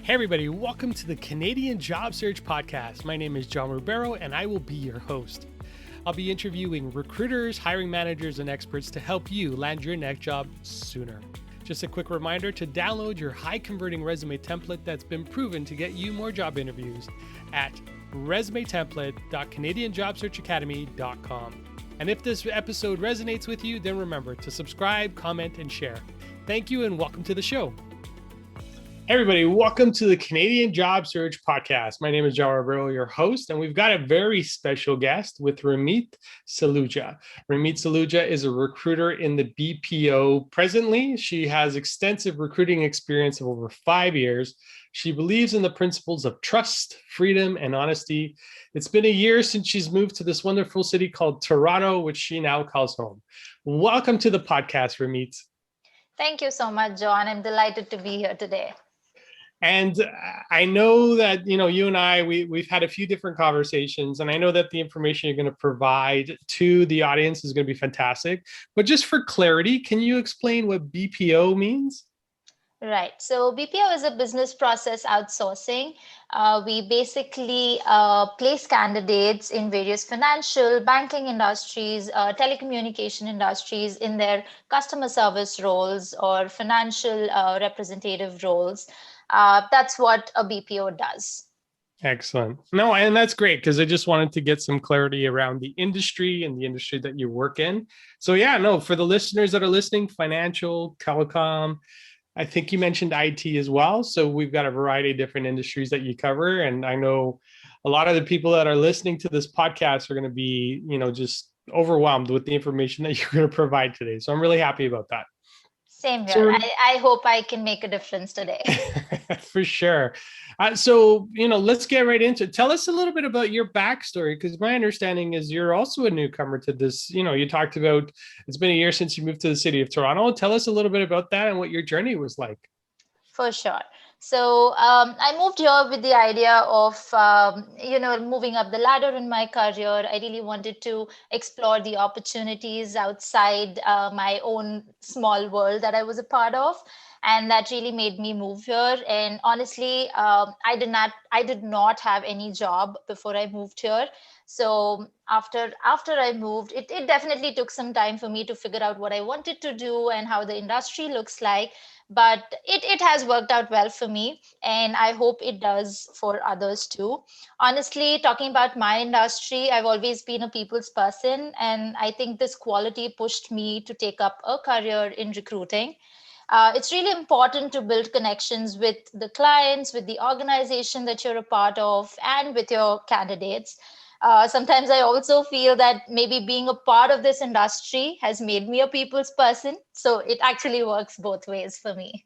Hey everybody, welcome to the Canadian Job Search Podcast. My name is John Ribeiro and I will be your host. I'll be interviewing recruiters, hiring managers, and experts to help you land your next job sooner. Just a quick reminder to download your high-converting resume template that's been proven to get you more job interviews at resumetemplate.canadianjobsearchacademy.com. And if this episode resonates with you, then remember to subscribe, comment, and share. Thank you and welcome to the show. Hey everybody, welcome to the Canadian Job Search Podcast. My name is John Ribeiro, your host, and we've got a very special guest with Rameet Saluja. Rameet Saluja is a recruiter in the BPO presently. She has extensive recruiting experience of over 5 years. She believes in the principles of trust, freedom, and honesty. It's been a year since she's moved to this wonderful city called Toronto, which she now calls home. Welcome to the podcast, Rameet. Thank you so much, John. I'm delighted to be here today. And I know that, you and I, we've had a few different conversations, and I know that the information you're going to provide to the audience is going to be fantastic. But just for clarity, can you explain what BPO means? Right. So BPO is a business process outsourcing. We basically place candidates in various financial, banking industries, telecommunication industries in their customer service roles or financial representative roles. That's what a BPO does. Excellent. No, and that's great because I just wanted to get some clarity around the industry and the industry that you work in. So for the listeners that are listening, financial, telecom, I think you mentioned IT as well. So we've got a variety of different industries that you cover. And I know a lot of the people that are listening to this podcast are going to be, just overwhelmed with the information that you're going to provide today. So I'm really happy about that. Same here. I hope I can make a difference today. For sure. Let's get right into it. Tell us a little bit about your backstory, because my understanding is you're also a newcomer to this. You talked about it's been a year since you moved to the city of Toronto. Tell us a little bit about that and what your journey was like. For sure. So I moved here with the idea of, moving up the ladder in my career. I really wanted to explore the opportunities outside my own small world that I was a part of. And that really made me move here. And honestly, I did not have any job before I moved here. So after I moved, it definitely took some time for me to figure out what I wanted to do and how the industry looks like. But it has worked out well for me, and I hope it does for others too. Honestly, talking about my industry, I've always been a people's person, and I think this quality pushed me to take up a career in recruiting. It's really important to build connections with the clients, with the organization that you're a part of, and with your candidates. Sometimes I also feel that maybe being a part of this industry has made me a people's person. So it actually works both ways for me.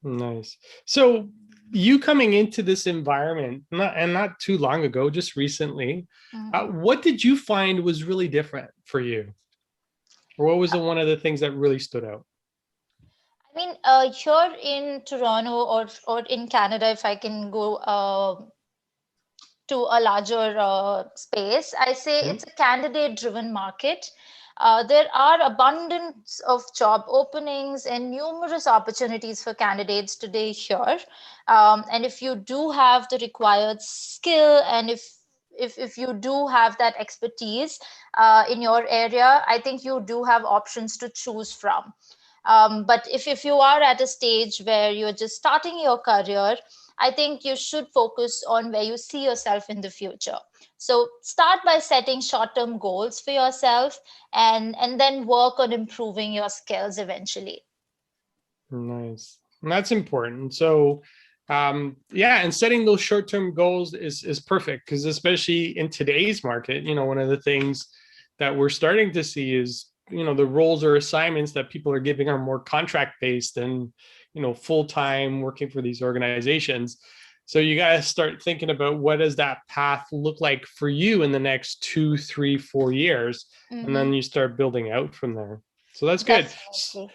Nice. So you coming into this environment, not too long ago, just recently, what did you find was really different for you? Or what was one of the things that really stood out? I mean, here in Toronto or in Canada, if I can go to a larger space, I say it's a candidate-driven market. There are abundance of job openings and numerous opportunities for candidates today here. And if you do have the required skill and if you do have that expertise in your area, I think you do have options to choose from. But if you are at a stage where you're just starting your career, I think you should focus on where you see yourself in the future. So start by setting short-term goals for yourself and then work on improving your skills eventually. Nice. And that's important. So and setting those short-term goals is perfect, because especially in today's market, one of the things that we're starting to see is, the roles or assignments that people are giving are more contract-based and full-time working for these organizations. So you got to start thinking about what does that path look like for you in the next 2, 3, 4 years. And then you start building out from there. So that's good. Definitely.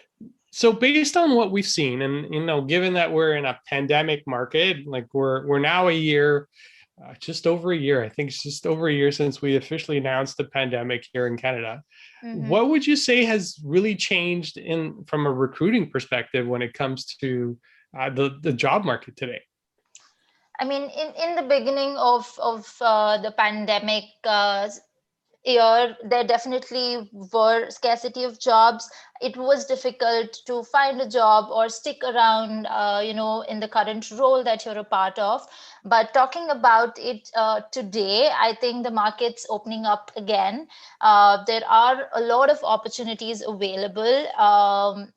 So based on what we've seen, and given that we're in a pandemic market, like we're now a year, just over a year, I think it's just over a year since we officially announced the pandemic here in Canada. What would you say has really changed from a recruiting perspective when it comes to the job market today? I mean, in the beginning of the pandemic year, there definitely were scarcity of jobs. It was difficult to find a job or stick around, in the current role that you're a part of. But talking about it today, I think the market's opening up again. There are a lot of opportunities available.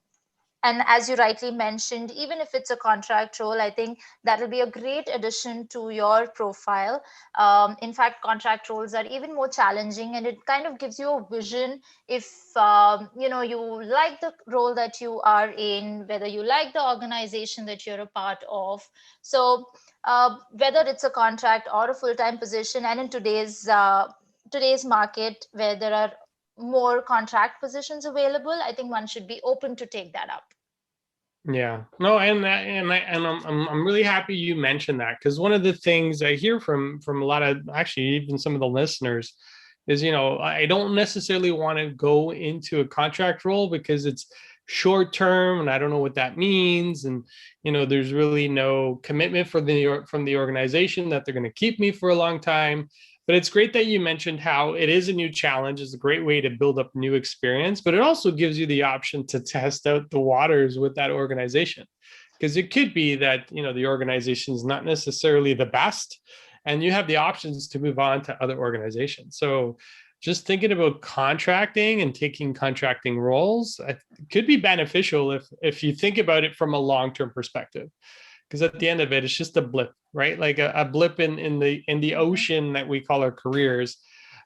And as you rightly mentioned, even if it's a contract role, I think that will be a great addition to your profile. In fact, contract roles are even more challenging, and it kind of gives you a vision if you like the role that you are in, whether you like the organization that you're a part of. So whether it's a contract or a full-time position, and in today's market where there are more contract positions available, I think one should be open to take that up. Yeah, no, I'm really happy you mentioned that, because one of the things I hear from a lot of, actually even some of the listeners, is, I don't necessarily want to go into a contract role because it's short term and I don't know what that means, and there's really no commitment from the organization that they're going to keep me for a long time. But it's great that you mentioned how it is a new challenge. It's a great way to build up new experience, but it also gives you the option to test out the waters with that organization. Because it could be that, the organization is not necessarily the best, and you have the options to move on to other organizations. So just thinking about contracting and taking contracting roles, it could be beneficial if you think about it from a long-term perspective, because at the end of it, it's just a blip, right? Like a blip in the ocean that we call our careers,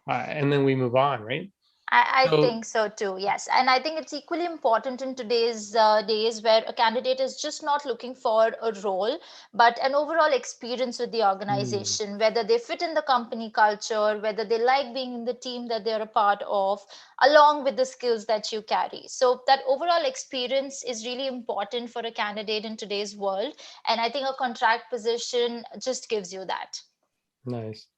and then we move on, right? I So, think so too, yes. And I think it's equally important in today's days where a candidate is just not looking for a role, but an overall experience with the mm, organization, whether they fit in the company culture, whether they like being in the team that they're a part of, along with the skills that you carry. So that overall experience is really important for a candidate in today's world. And I think a contract position just gives you that. nice.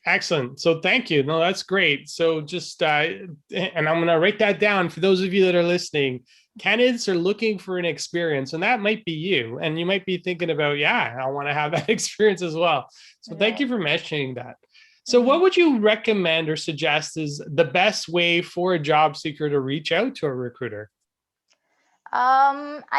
Excellent. So thank you. No, that's great. So just, and I'm going to write that down for those of you that are listening. Candidates are looking for an experience, and that might be you. And you might be thinking about, yeah, I want to have that experience as well. So thank Right. you for mentioning that. So Mhm. what would you recommend or suggest is the best way for a job seeker to reach out to a recruiter?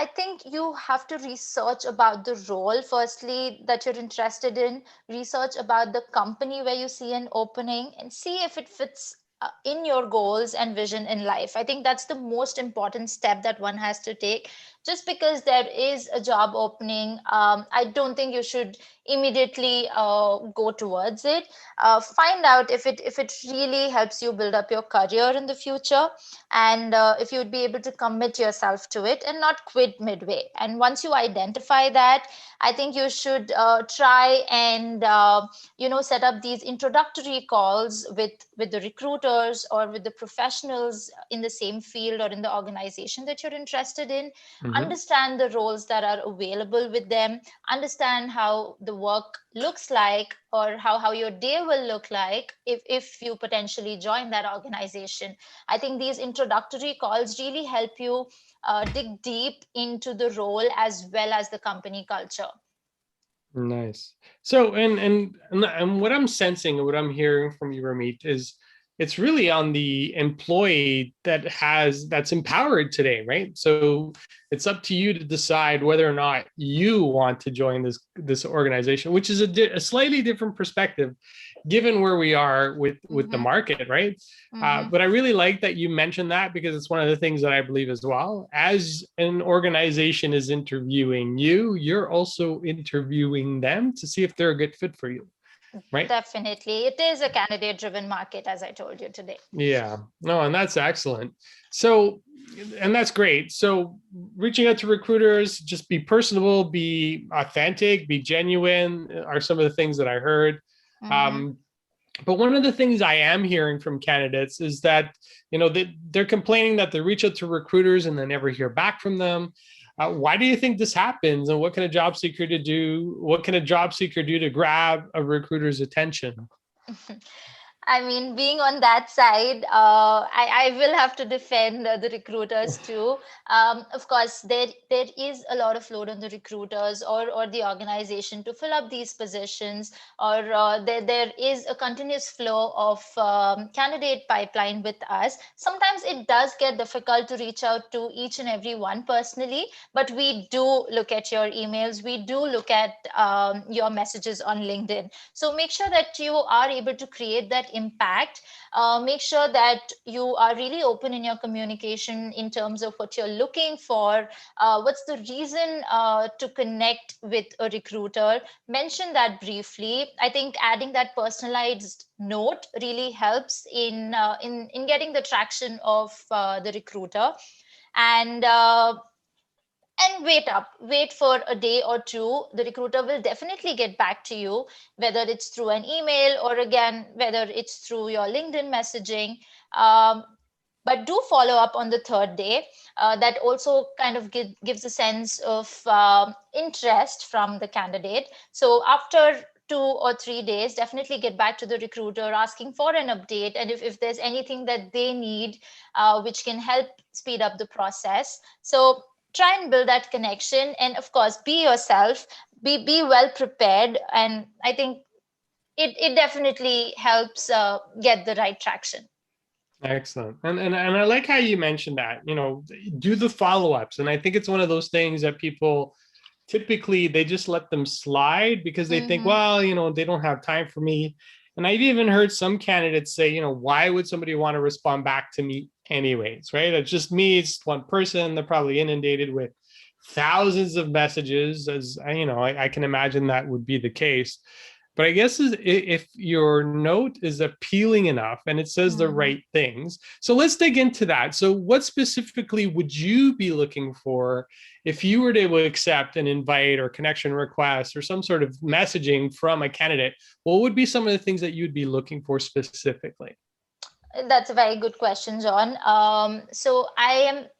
I think you have to research about the role, firstly, that you're interested in, research about the company where you see an opening, and see if it fits in your goals and vision in life. I think that's the most important step that one has to take. Just because there is a job opening, I don't think you should immediately go towards it. Find out if it really helps you build up your career in the future, and if you'd be able to commit yourself to it and not quit midway. And once you identify that, I think you should try and set up these introductory calls with the recruiters or with the professionals in the same field or in the organization that you're interested in. Mhm. Understand the roles that are available with them, understand how the work looks like, or how your day will look like if you potentially join that organization. I think these introductory calls really help you dig deep into the role as well as the company culture. Nice. So, and what I'm sensing and what I'm hearing from you, Ramit, is it's really on the employee that's empowered today, right? So it's up to you to decide whether or not you want to join this organization, which is a slightly different perspective, given where we are with the Mm-hmm. market, right? Mm-hmm. But I really like that you mentioned that, because it's one of the things that I believe as well. As an organization is interviewing you, you're also interviewing them to see if they're a good fit for you, right? Definitely. It is a candidate driven market, as I told you today. Yeah, no, and that's excellent. So, and that's great. So, reaching out to recruiters, just be personable, be authentic, be genuine are some of the things that I heard. Mm-hmm. Um, but one of the things I am hearing from candidates is that they're complaining that they reach out to recruiters and they never hear back from them. Why do you think this happens, and what can a job seeker to do? What can a job seeker do to grab a recruiter's attention? I mean, being on that side, I will have to defend the recruiters too. Of course, there is a lot of load on the recruiters or the organization to fill up these positions, or there is a continuous flow of candidate pipeline with us. Sometimes it does get difficult to reach out to each and every one personally, but we do look at your emails, we do look at your messages on LinkedIn. So make sure that you are able to create that impact. Make sure that you are really open in your communication in terms of what you're looking for. What's the reason to connect with a recruiter? Mention that briefly. I think adding that personalized note really helps in getting the traction of the recruiter. And wait for a day or two. The recruiter will definitely get back to you, whether it's through an email or again whether it's through your LinkedIn messaging. um, but do follow up on the third day. That also kind of gives a sense of interest from the candidate. So after 2 or 3 days, definitely get back to the recruiter asking for an update, and if there's anything that they need which can help speed up the process. So try and build that connection, and of course be yourself, be well prepared, and I think it definitely helps get the right traction. Excellent. And I like how you mentioned that, do the follow-ups. And I think it's one of those things that people typically they just let them slide because they think, Mm-hmm. well, they don't have time for me. And I've even heard some candidates say, why would somebody want to respond back to me anyways, right? It's just me, it's one person. They're probably inundated with thousands of messages, as I can imagine that would be the case. But I guess if your note is appealing enough and it says the Mm-hmm. right things. So let's dig into that. So what specifically would you be looking for if you were to accept an invite or connection request or some sort of messaging from a candidate? What would be some of the things that you'd be looking for specifically? That's a very good question, John. So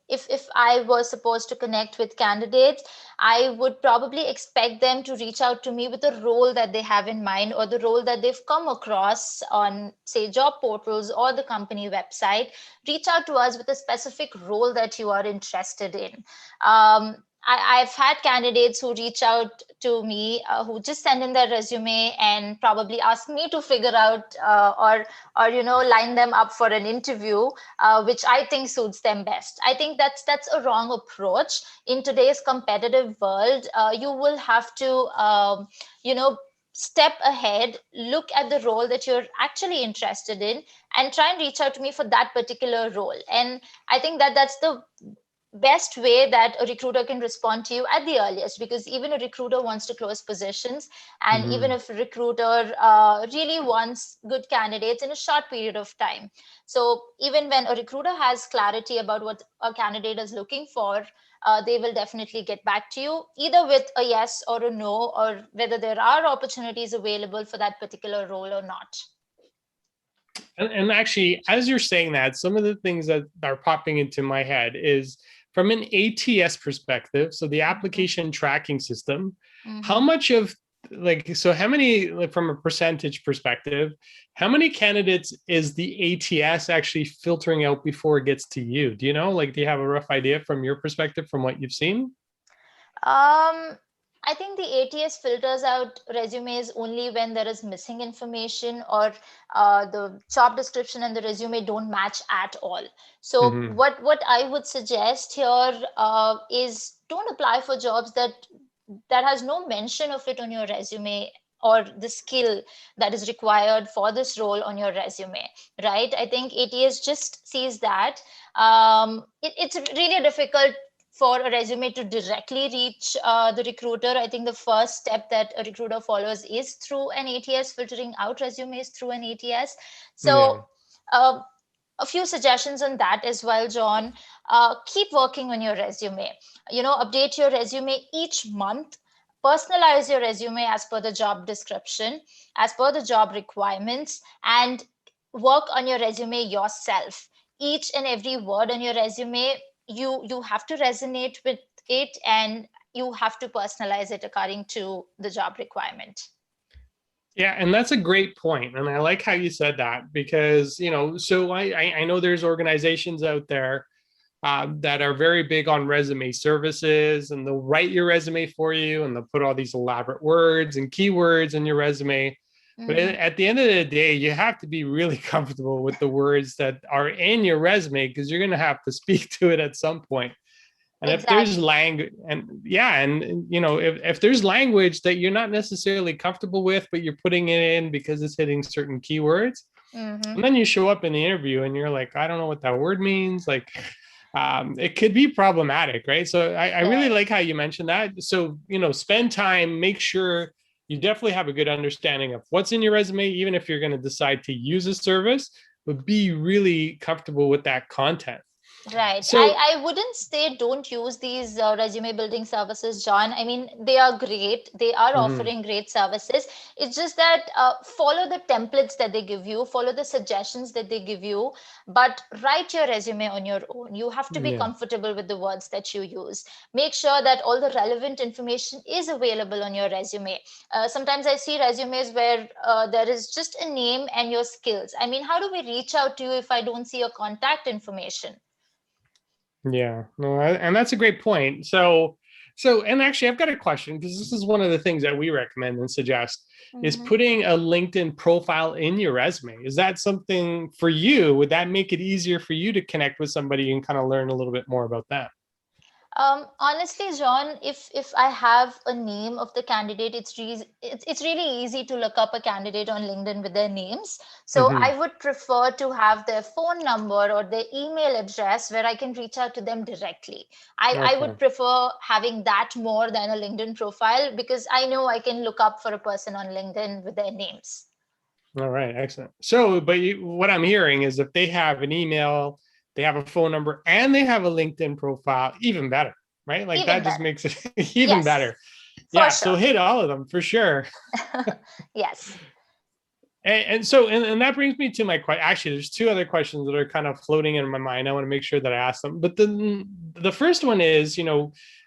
if I was supposed to connect with candidates, I would probably expect them to reach out to me with a role that they have in mind, or the role that they've come across on, say, job portals or the company website. Reach out to us with a specific role that you are interested in. I've had candidates who reach out to me, who just send in their resume and probably ask me to figure out or line them up for an interview, which I think suits them best. I think that's a wrong approach. In today's competitive world, you will have to you know step ahead, look at the role that you're actually interested in, and try and reach out to me for that particular role. And I think that that's the best way that a recruiter can respond to you at the earliest, because even a recruiter wants to close positions, and even Mm-hmm. if a recruiter really wants good candidates in a short period of time. So even when a recruiter has clarity about what a candidate is looking for, they will definitely get back to you either with a yes or a no, or whether there are opportunities available for that particular role or not. And actually, as you're saying that, some of the things that are popping into my head is from an ATS perspective, so the Mm-hmm. application tracking system, how Mm-hmm. much of so how many, like from a percentage perspective, how many candidates is the ATS actually filtering out before it gets to you? Do you know? Like, do you have a rough idea from your perspective from what you've seen? I think the ATS filters out resumes only when there is missing information, or the job description and the resume don't match at all. So Mm-hmm. what I would suggest here is don't apply for jobs that has no mention of it on your resume, or the skill that is required for this role on your resume, right? I think ATS just sees that. It's really difficult for a resume to directly reach the recruiter. I think the first step that a recruiter follows is through an ATS, filtering out resumes through an ATS. So Yeah. uh, a few suggestions on that as well, John. Keep working on your resume. Update your resume each month. Personalize your resume as per the job description, as per the job requirements, and work on your resume yourself. Each and every word on your resume, you have to resonate with it, and you have to personalize it according to the job requirement. Yeah, and that's a great point. And I like how you said that because, so I know there's organizations out there that are very big on resume services, and they'll write your resume for you, and they'll put all these elaborate words and keywords in your resume. But Hmm. at the end of the day, you have to be really comfortable with the words that are in your resume because you're going to have to speak to it at some point. And if there's Exactly. language, and yeah, and if there's language that you're not necessarily comfortable with, but you're putting it in because it's hitting certain keywords, Hmm. and then you show up in the interview and you're like, I don't know what that word means. Like, it could be problematic, right? So I really Right. like how you mentioned that. So, spend time, make sure you definitely have a good understanding of what's in your resume, even if you're going to decide to use a service, but be really comfortable with that content. Right. So, I wouldn't say don't use these resume building services, John. I mean, they are great. They are mhm, offering great services. It's just that follow the templates that they give you, follow the suggestions that they give you, but write your resume on your own. You have to be yeah. comfortable with the words that you use. Make sure that all the relevant information is available on your resume. Sometimes I see resumes where there is just a name and your skills. I mean, how do we reach out to you if I don't see your contact information? Yeah, no, and that's a great point. So, and actually, I've got a question because this is one of the things that we recommend and suggest is Mhm. putting a LinkedIn profile in your resume. Is that something for you? Would that make it easier for you to connect with somebody and kind of learn a little bit more about them? Honestly, John, if I have a name of the candidate, it's really easy to look up a candidate on LinkedIn with their names. So Hmm. I would prefer to have their phone number or their email address where I can reach out to them directly. I Okay. would prefer having that more than a LinkedIn profile because I know I can look up for a person on LinkedIn with their names. All right. Excellent. So, but what I'm hearing is if they have an email, they have a phone number, and they have a LinkedIn profile, even better, right? Like Even that just better. makes it even Yes, better. for Yeah. So sure. hit all of them for sure. Yes. And that brings me to my question. Actually, there's two other questions that are kind of floating in my mind. I want to make sure that I ask them. But then the first one is,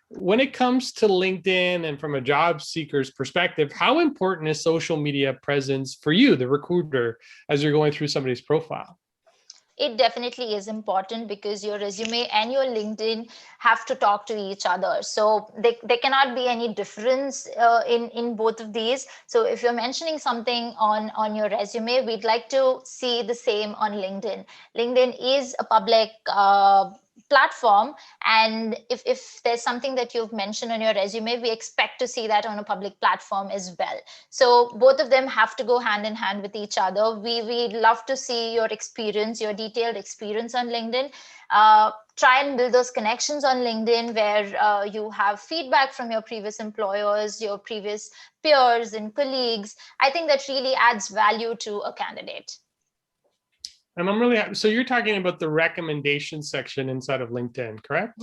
when it comes to LinkedIn and from a job seeker's perspective, how important is social media presence for you, the recruiter, as you're going through somebody's profile? It definitely is important because your resume and your LinkedIn have to talk to each other. So there cannot be any difference in both of these. So if you're mentioning something on your resume, we'd like to see the same on LinkedIn. LinkedIn is a public platform, and if there's something that you've mentioned on your resume, we expect to see that on a public platform as well. So both of them have to go hand in hand with each other. We love to see your experience, your detailed experience on LinkedIn. Try and build those connections on LinkedIn where you have feedback from your previous employers, your previous peers and colleagues. I think that really adds value to a candidate. And I'm really happy. So you're talking about the recommendation section inside of LinkedIn, correct?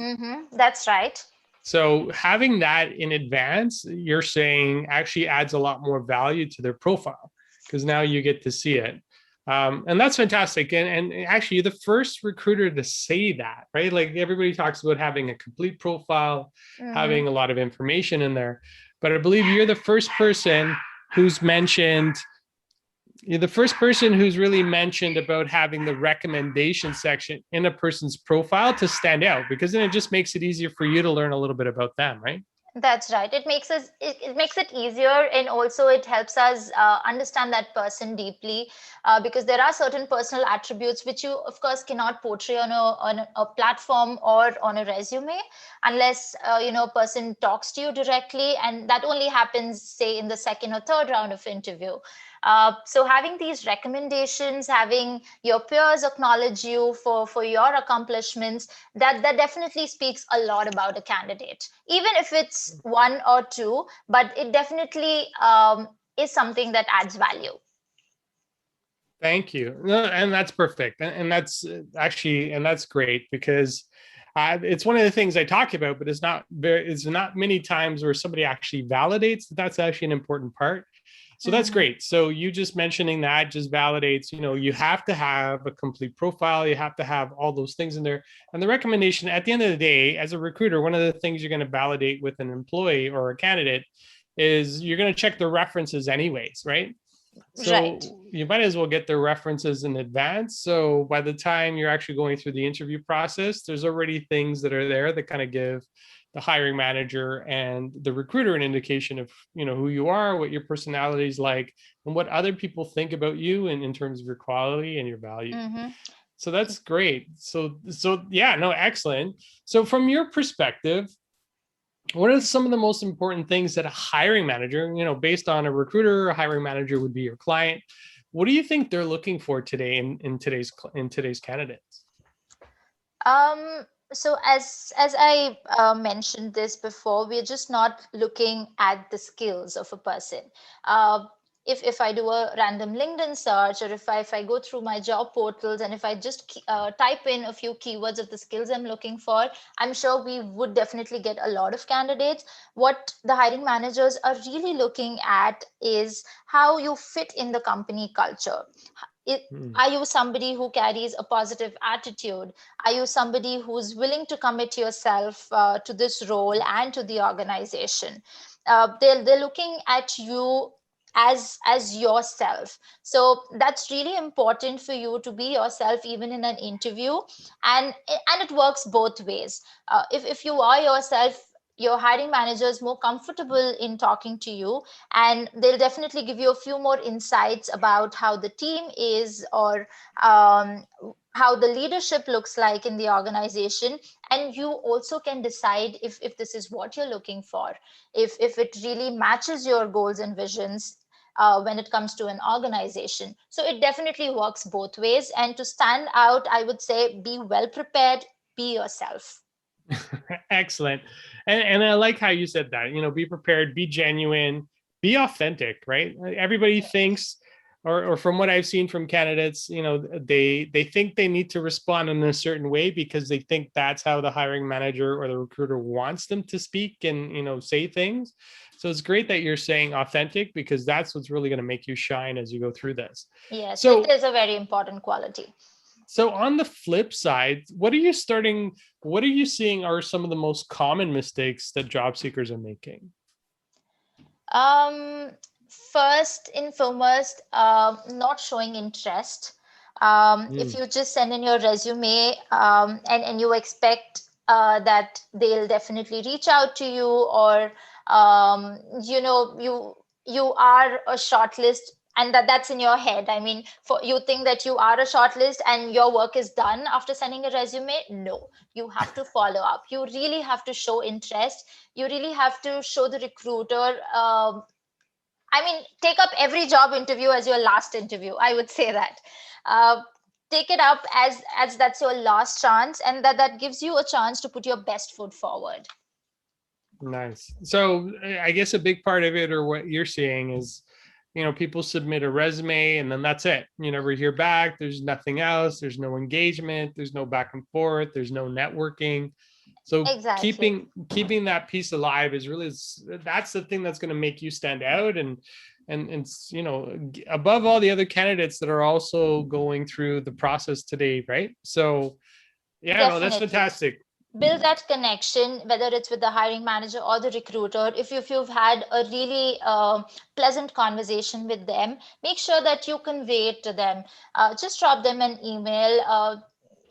That's right. So having that in advance, you're saying actually adds a lot more value to their profile because now you get to see it. And that's fantastic. And actually, you're the first recruiter to say that, right? Like everybody talks about having a complete profile, Hmm. having a lot of information in there. But I believe you're the first person who's mentioned you're the first person who's really mentioned about having the recommendation section in a person's profile to stand out because then it just makes it easier for you to learn a little bit about them, right? That's right. It makes it easier, and also it helps us understand that person deeply, because there are certain personal attributes which you, of course, cannot portray on a platform or on a resume unless a person talks to you directly, and that only happens, say, in the second or third round of interview. So having these recommendations, having your peers acknowledge you for your accomplishments, that definitely speaks a lot about a candidate, even if it's one or two, but it definitely is something that adds value. Thank you. No, and that's perfect. And that's actually, and that's great because it's one of the things I talk about, but it's not many times where somebody actually validates that that's actually an important part. So that's Mhm. great. So you just mentioning that just validates, you have to have a complete profile. You have to have all those things in there. And the recommendation at the end of the day, as a recruiter, one of the things you're going to validate with an employee or a candidate is you're going to check the references anyways, right? Right. So you might as well get their references in advance. So by the time you're actually going through the interview process, there's already things that are there that kind of give the hiring manager and the recruiter an indication of, who you are, what your personality is like, and what other people think about you in terms of your quality and your value. Mm-hmm. So that's great. So yeah, no, excellent. So from your perspective, what are some of the most important things that a hiring manager, based on a recruiter, a hiring manager would be your client? What do you think they're looking for today in today's candidates? Um, so as I mentioned this before, we're just not looking at the skills of a person. Uh, if I do a random LinkedIn search, or if I go through my job portals, and if I just type in a few keywords of the skills I'm looking for, I'm sure we would definitely get a lot of candidates. What the hiring managers are really looking at is how you fit in the company culture. It, Hmm. are you somebody who carries a positive attitude? Are you somebody who's willing to commit yourself to this role and to the organization? They're looking at you as yourself. So that's really important for you to be yourself even in an interview, and it works both ways. If you are yourself, your hiring manager is more comfortable in talking to you, and they'll definitely give you a few more insights about how the team is, or um, how the leadership looks like in the organization. And you also can decide if this is what you're looking for, if it really matches your goals and visions when it comes to an organization. So it definitely works both ways, and to stand out, I would say be well prepared, be yourself. Excellent. And I like how you said that, be prepared, be genuine, be authentic, right? Everybody thinks, or from what I've seen from candidates, they think they need to respond in a certain way because they think that's how the hiring manager or the recruiter wants them to speak and, say things. So it's great that you're saying authentic, because that's what's really going to make you shine as you go through this. Yes, it So is a very important quality. so on the flip side, what are you seeing are some of the most common mistakes that job seekers are making? Um, First and foremost, not showing interest. If Mm. you just send in your resume, and you expect that they'll definitely reach out to you, or you are a shortlist, and that's in your head. I mean, for you think that you are a shortlist and your work is done after sending a resume. No, you have to follow up. You really have to show interest. You really have to show the recruiter. I mean, take up every job interview as your last interview. I would say that. Uh, Take it up as that's your last chance, and that gives you a chance to put your best foot forward. Nice. So I guess a big part of it, or what you're seeing, is people submit a resume and then that's it. You never hear back. There's nothing else. There's no engagement. There's no back and forth. There's no networking. So Exactly. keeping that piece alive is really, that's the thing that's going to make you stand out, and above all the other candidates that are also going through the process today, right? So yeah, no, that's Definitely. fantastic. Build that connection, whether it's with the hiring manager or the recruiter. If you've had a really pleasant conversation with them, make sure that you convey it to them. Just drop them an email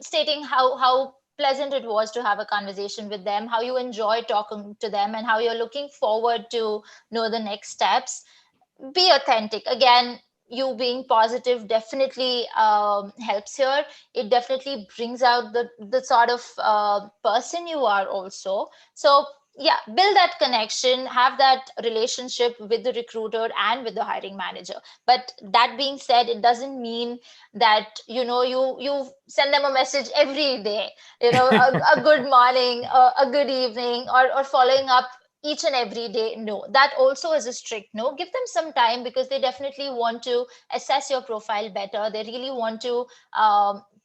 stating how pleasant it was to have a conversation with them, how you enjoy talking to them, and how you're looking forward to know the next steps. Be authentic. Again, you being positive definitely helps here. It definitely brings out the sort of person you are also. So yeah, build that connection, have that relationship with the recruiter and with the hiring manager. But that being said, it doesn't mean that you send them a message every day, a good morning, a good evening, or following up each and every day. No, that also is a strict no. Give them some time, because they definitely want to assess your profile better. They really want to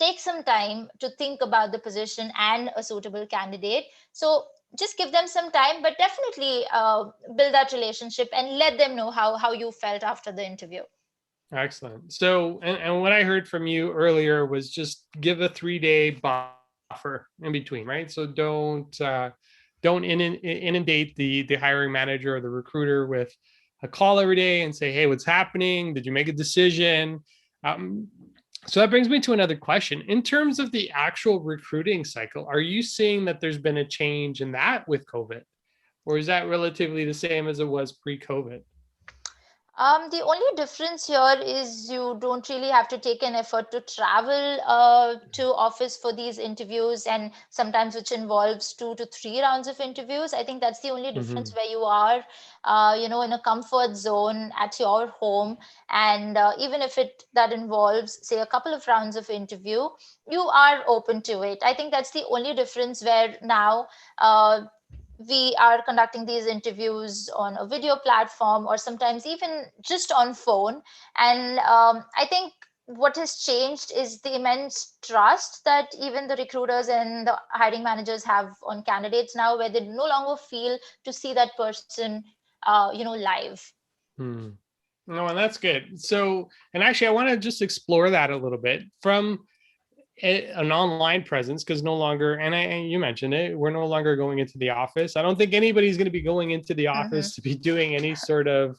take some time to think about the position and a suitable candidate. So just give them some time, but definitely build that relationship and let them know how you felt after the interview. Excellent. So, and what I heard from you earlier was just give a 3-day buffer in between, right? So don't inundate the hiring manager or the recruiter with a call every day and say, hey, what's happening? Did you make a decision? Um, so that brings me to another question. In terms of the actual recruiting cycle, are you seeing that there's been a change in that with COVID? Or is that relatively the same as it was pre-COVID? The only difference here is you don't really have to take an effort to travel to office for these interviews, and sometimes which involves 2 to 3 rounds of interviews. I think that's the only difference Mm-hmm. where you are, in a comfort zone at your home, and even if it that involves, say, a couple of rounds of interview, you are open to it. I think that's the only difference where now. We are conducting these interviews on a video platform or sometimes even just on phone, and I think what has changed is the immense trust that even the recruiters and the hiring managers have on candidates now, where they no longer feel to see that person live. Hmm. No, and that's good. So, and actually, I want to just explore that a little bit from an online presence, because no longer, and you mentioned it, we're no longer going into the office. I don't think anybody's going to be going into the Mm-hmm. office to be doing any sort of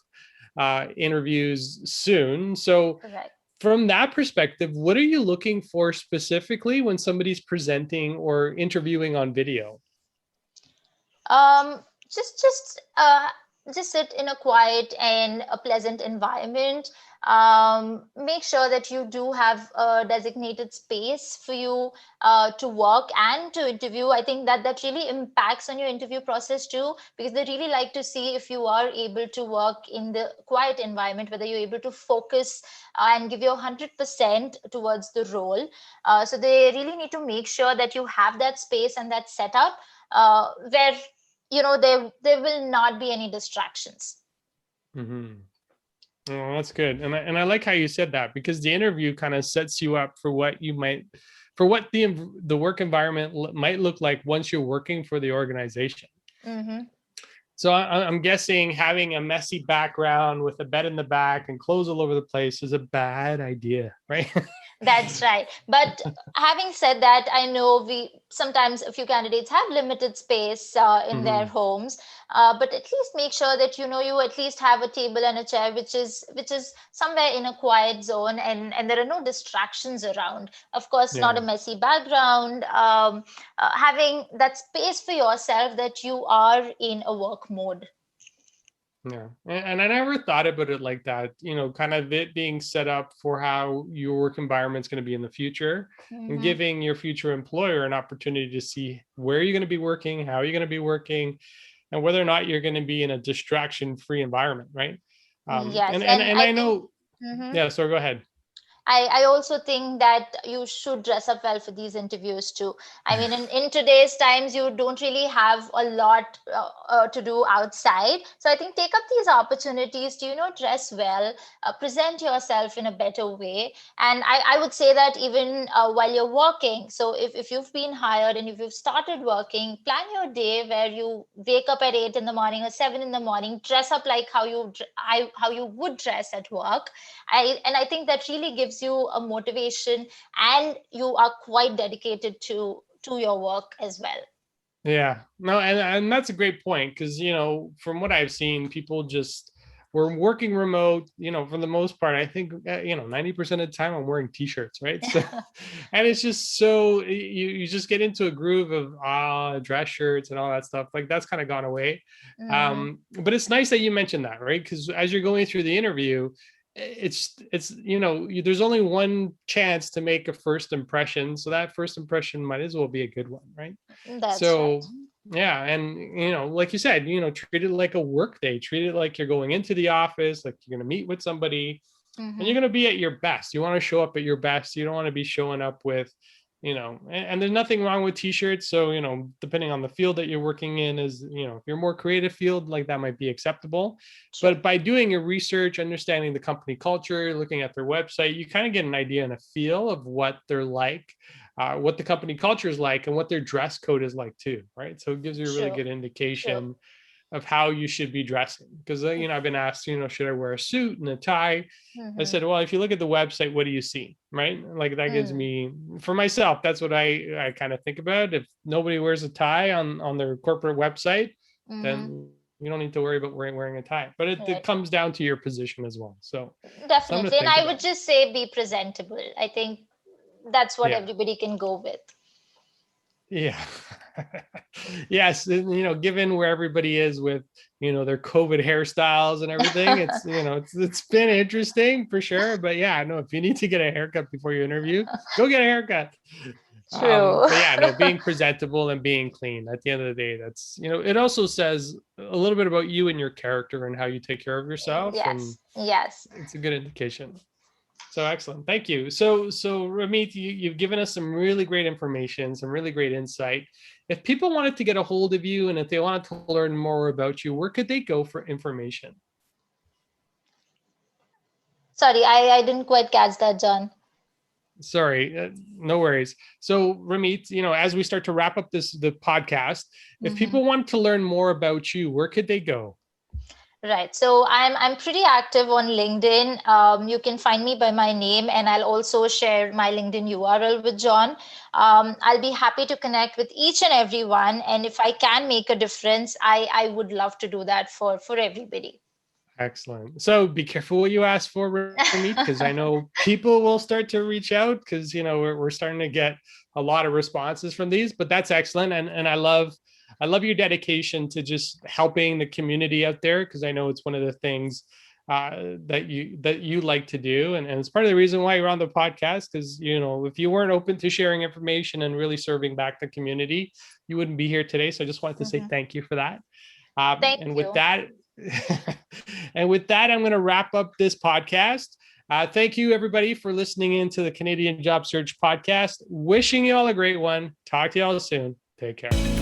interviews soon. So, Correct. from that perspective, what are you looking for specifically when somebody's presenting or interviewing on video? Um, just sit in a quiet and a pleasant environment. Make sure that you do have a designated space for you to work and to interview. I think that that really impacts on your interview process too, because they really like to see if you are able to work in the quiet environment, whether you're able to focus and give your 100% towards the role. So they really need to make sure that you have that space and that setup where there will not be any distractions. Mm-hmm. Oh, that's good. And I like how you said that, because the interview kind of sets you up for what you might, for what the work environment might look like once you're working for the organization. Mm-hmm. So I'm guessing having a messy background with a bed in the back and clothes all over the place is a bad idea, right? That's right. But having said that, I know we sometimes a few candidates have limited space in their Mm-hmm. homes, but at least make sure that you at least have a table and a chair which is somewhere in a quiet zone, and there are no distractions around. Of course, not Yeah. a messy background. Having that space for yourself that you are in a work mode. Yeah. And I never thought about it like that, kind of it being set up for how your work environment's going to be in the future, and Mm-hmm. giving your future employer an opportunity to see where you're going to be working, how you're going to be working, and whether or not you're going to be in a distraction-free environment, right? Yes, And and and I I think. know, Mhm. yeah, so go ahead. I also think that you should dress up well for these interviews too. I mean, in today's times, you don't really have a lot to do outside. So I think take up these opportunities to, dress well, present yourself in a better way. And I would say that even while you're working. So if you've been hired and if you've started working, plan your day where you wake up at 8 in the morning or 7 in the morning, dress up like how you would dress at work. I think that really gives you a motivation, and you are quite dedicated to your work as well. Yeah, no, and that's a great point, because from what I've seen, people just we're working remote. For the most part, I think 90% of the time I'm wearing t-shirts, right? So, and it's just so you just get into a groove of dress shirts and all that stuff. Like that's kind of gone away. Hmm. But it's nice that you mentioned that, right? Because as you're going through the interview, it's there's only one chance to make a first impression, so that first impression might as well be a good one, right? That's So right. yeah, and like you said, treat it like a work day, treat it like you're going into the office, like you're going to meet with somebody, and you're Hmm. going to be at your best. You want to show up at your best. You don't want to be showing up with and there's nothing wrong with t-shirts. So depending on the field that you're working in, is if you're more creative field, like that might be acceptable. True. But by doing your research, understanding the company culture, looking at their website, you kind of get an idea and a feel of what they're like, what the company culture is like, and what their dress code is like too, right? So it gives you a really True. good True. indication of how you should be dressing. Because I've been asked, should I wear a suit and a tie? I Mm-hmm. said, well, if you look at the website, what do you see, right? Like that gives Mm. me, for myself, that's what I kind of think about. If nobody wears a tie on their corporate website, Mm-hmm. then You don't need to worry about wearing a tie, but it Right. comes down to your position as well. So something to Definitely. And think I would about. just say be presentable. I think that's what Yeah. everybody can go with. Yeah. Yes. Given where everybody is with, their COVID hairstyles and everything, it's been interesting for sure. But yeah, no, if you need to get a haircut before you interview, go get a haircut. True. But yeah, no, being presentable and being clean at the end of the day, that's, it also says a little bit about you and your character and how you take care of yourself. And Yes. Yes. it's a good indication. So excellent. Thank you. So Rameet, you've given us some really great information, some really great insight. If people wanted to get a hold of you and if they wanted to learn more about you, where could they go for information? Sorry, I didn't quite catch that, John. Sorry, no worries. So Rameet, as we start to wrap up the podcast, if Mhm. people want to learn more about you, where could they go? Right. So I'm pretty active on LinkedIn. You can find me by my name, and I'll also share my LinkedIn URL with John. I'll be happy to connect with each and everyone, and if I can make a difference, I would love to do that for everybody. Excellent. So be careful what you ask for, Rameet, because I know people will start to reach out because we're starting to get a lot of responses from these. But that's excellent, and I love your dedication to just helping the community out there because I know it's one of the things that you like to do, and it's part of the reason why you're on the podcast. Because if you weren't open to sharing information and really serving back the community, you wouldn't be here today. So I just wanted to say Mhm. thank you for that. Thank And with you. that, and with that, I'm going to wrap up this podcast. Thank you, everybody, for listening in to the Canadian Job Search Podcast. Wishing you all a great one. Talk to you all soon. Take care.